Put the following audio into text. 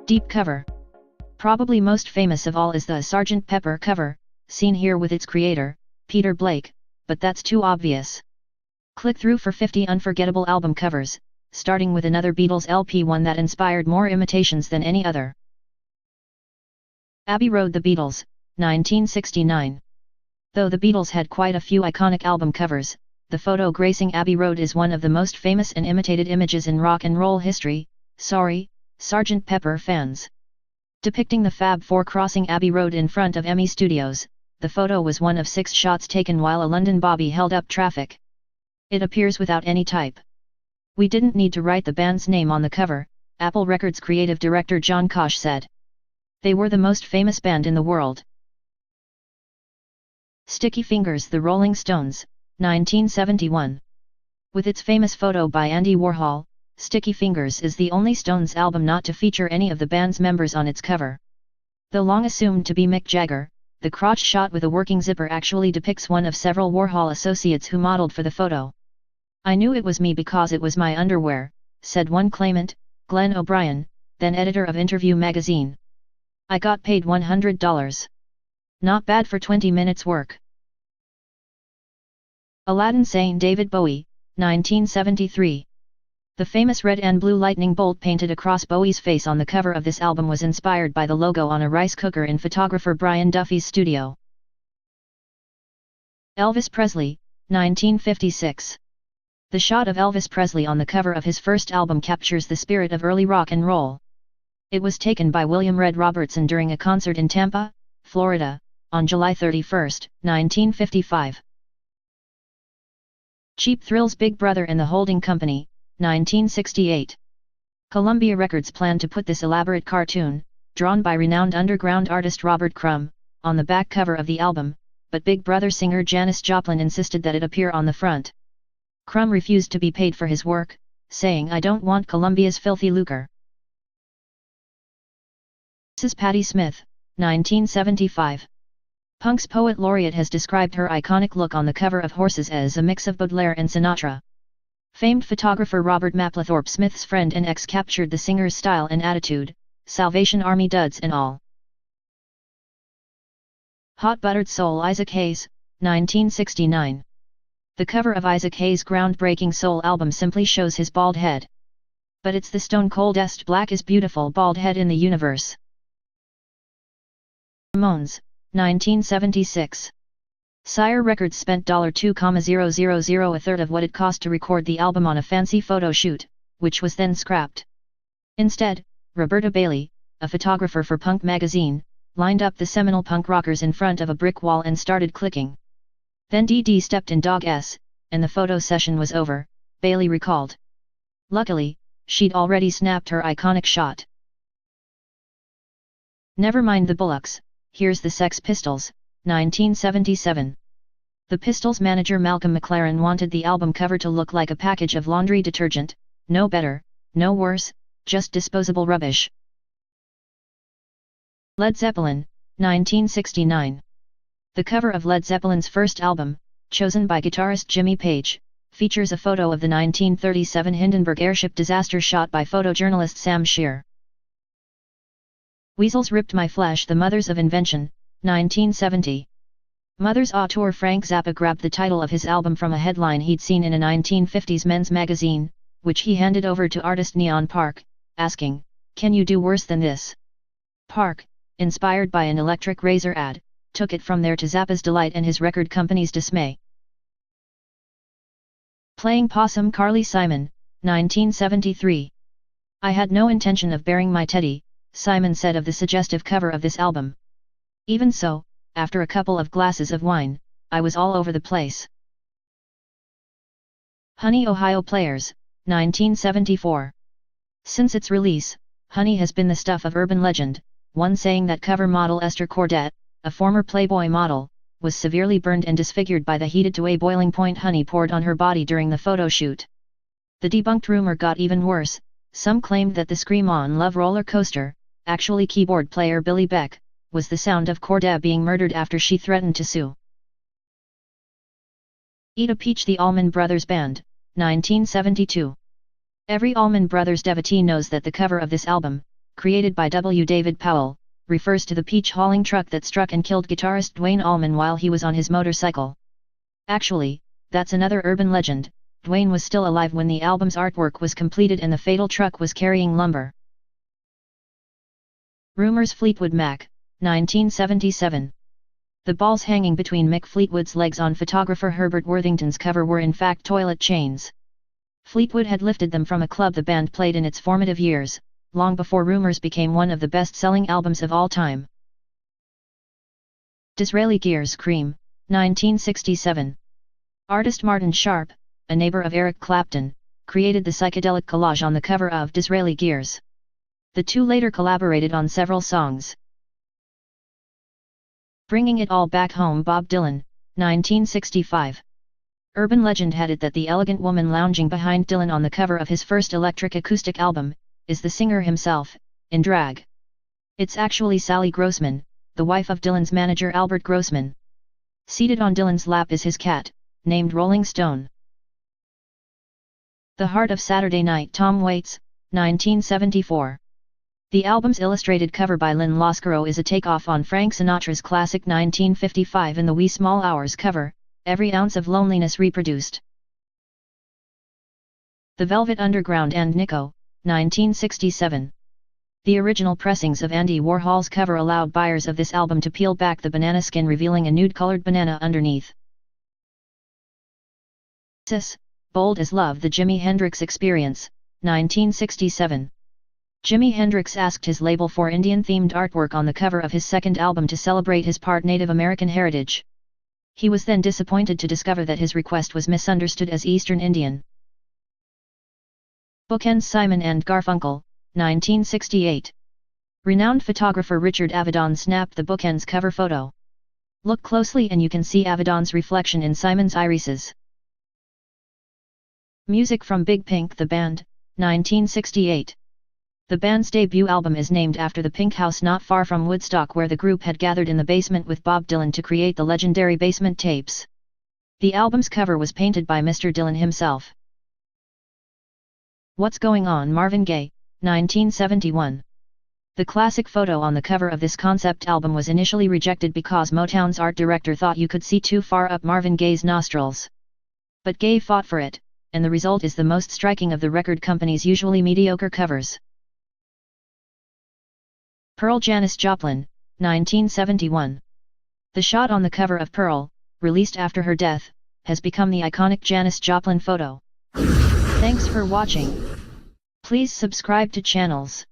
Deep cover. Probably most famous of all is the Sgt. Pepper cover, seen here with its creator, Peter Blake, but that's too obvious. Click through for 50 unforgettable album covers, starting with another Beatles LP, one that inspired more imitations than any other. Abbey Road, The Beatles, 1969. Though the Beatles had quite a few iconic album covers, the photo gracing Abbey Road is one of the most famous and imitated images in rock and roll history. Sorry, Sgt. Pepper fans. Depicting the Fab Four crossing Abbey Road in front of EMI Studios, the photo was one of 6 shots taken while a London bobby held up traffic. It appears without any type. "We didn't need to write the band's name on the cover," Apple Records creative director John Kosh said. "They were the most famous band in the world." Sticky Fingers, The Rolling Stones, 1971. With its famous photo by Andy Warhol, Sticky Fingers is the only Stones album not to feature any of the band's members on its cover. Though long assumed to be Mick Jagger, the crotch shot with a working zipper actually depicts one of several Warhol associates who modeled for the photo. "I knew it was me because it was my underwear," said one claimant, Glenn O'Brien, then editor of Interview magazine. "I got paid $100. Not bad for 20 minutes work." Aladdin, Saying David Bowie, 1973. The famous red and blue lightning bolt painted across Bowie's face on the cover of this album was inspired by the logo on a rice cooker in photographer Brian Duffy's studio. Elvis Presley, 1956. The shot of Elvis Presley on the cover of his first album captures the spirit of early rock and roll. It was taken by William Red Robertson during a concert in Tampa, Florida, on July 31, 1955. Cheap Thrills, Big Brother and the Holding Company, 1968. Columbia Records planned to put this elaborate cartoon, drawn by renowned underground artist Robert Crumb, on the back cover of the album, but Big Brother singer Janis Joplin insisted that it appear on the front. Crumb refused to be paid for his work, saying, "I don't want Columbia's filthy lucre." This is Patti Smith, 1975. Punk's poet laureate has described her iconic look on the cover of Horses as a mix of Baudelaire and Sinatra. Famed photographer Robert Mapplethorpe, Smith's friend and ex, captured the singer's style and attitude, Salvation Army duds and all. Hot Buttered Soul, Isaac Hayes, 1969. The cover of Isaac Hayes' groundbreaking soul album simply shows his bald head. But it's the stone-coldest black is beautiful bald head in the universe. Ramones, 1976. Sire Records spent $2,000, a third of what it cost to record the album, on a fancy photo shoot, which was then scrapped. Instead, Roberta Bailey, a photographer for Punk magazine, lined up the seminal punk rockers in front of a brick wall and started clicking. Then Dee Dee stepped in Dog S, and the photo session was over, Bailey recalled. Luckily, she'd already snapped her iconic shot. Never Mind the Bollocks, Here's the Sex Pistols, 1977. The Pistols' manager Malcolm McLaren wanted the album cover to look like a package of laundry detergent, no better, no worse, just disposable rubbish. Led Zeppelin, 1969. The cover of Led Zeppelin's first album, chosen by guitarist Jimmy Page, features a photo of the 1937 Hindenburg airship disaster shot by photojournalist Sam Shear. Weasels Ripped My Flesh, The Mothers of Invention, 1970. Mothers Auteur Frank Zappa grabbed the title of his album from a headline he'd seen in a 1950s men's magazine, which he handed over to artist Neon Park, asking, "Can you do worse than this?" Park, inspired by an electric razor ad, took it from there to Zappa's delight and his record company's dismay. Playing Possum, Carly Simon, 1973. I had no intention of burying my teddy, Simon said of the suggestive cover of this album. Even so, after a couple of glasses of wine, I was all over the place. Honey, Ohio Players, 1974. Since its release, Honey has been the stuff of urban legend, one saying that cover model Esther Cordet, a former Playboy model, was severely burned and disfigured by the heated to a boiling point honey poured on her body during the photo shoot. The debunked rumor got even worse. Some claimed that the Scream On Love roller coaster, actually keyboard player Billy Beck, was the sound of Cordet being murdered after she threatened to sue. Eat a Peach, the Allman Brothers Band, 1972. Every Allman Brothers devotee knows that the cover of this album, created by W. David Powell, refers to the peach hauling truck that struck and killed guitarist Duane Allman while he was on his motorcycle. Actually, that's another urban legend. Duane was still alive when the album's artwork was completed and the fatal truck was carrying lumber. Rumors Fleetwood Mac, 1977. The balls hanging between Mick Fleetwood's legs on photographer Herbert Worthington's cover were in fact toilet chains. Fleetwood had lifted them from a club the band played in its formative years, long before Rumors became one of the best-selling albums of all time. Disraeli Gear's Cream, 1967. Artist Martin Sharp, a neighbor of Eric Clapton, created the psychedelic collage on the cover of Disraeli Gears. The two later collaborated on several songs. Bringing It All Back Home Bob Dylan, 1965. Urban legend had it that the elegant woman lounging behind Dylan on the cover of his first electric acoustic album, is the singer himself, in drag. It's actually Sally Grossman, the wife of Dylan's manager Albert Grossman. Seated on Dylan's lap is his cat, named Rolling Stone. The Heart of Saturday Night Tom Waits, 1974. The album's illustrated cover by Lynn Lascaro is a takeoff on Frank Sinatra's classic 1955 in the Wee Small Hours cover, Every Ounce of Loneliness reproduced. The Velvet Underground and Nico, 1967. The original pressings of Andy Warhol's cover allowed buyers of this album to peel back the banana skin revealing a nude-colored banana underneath. Bold as Love The Jimi Hendrix Experience, 1967. Jimi Hendrix asked his label for Indian-themed artwork on the cover of his second album to celebrate his part Native American heritage. He was then disappointed to discover that his request was misunderstood as Eastern Indian. Bookends Simon and Garfunkel, 1968. Renowned photographer Richard Avedon snapped the Bookends cover photo. Look closely and you can see Avedon's reflection in Simon's irises. Music from Big Pink The Band, 1968. The band's debut album is named after the Pink House not far from Woodstock where the group had gathered in the basement with Bob Dylan to create the legendary Basement Tapes. The album's cover was painted by Mr. Dylan himself. What's Going On Marvin Gaye, 1971. The classic photo on the cover of this concept album was initially rejected because Motown's art director thought you could see too far up Marvin Gaye's nostrils. But Gaye fought for it, and the result is the most striking of the record company's usually mediocre covers. Pearl Janis Joplin, 1971. The shot on the cover of Pearl, released after her death, has become the iconic Janis Joplin photo. Thanks for watching. Please subscribe to channels.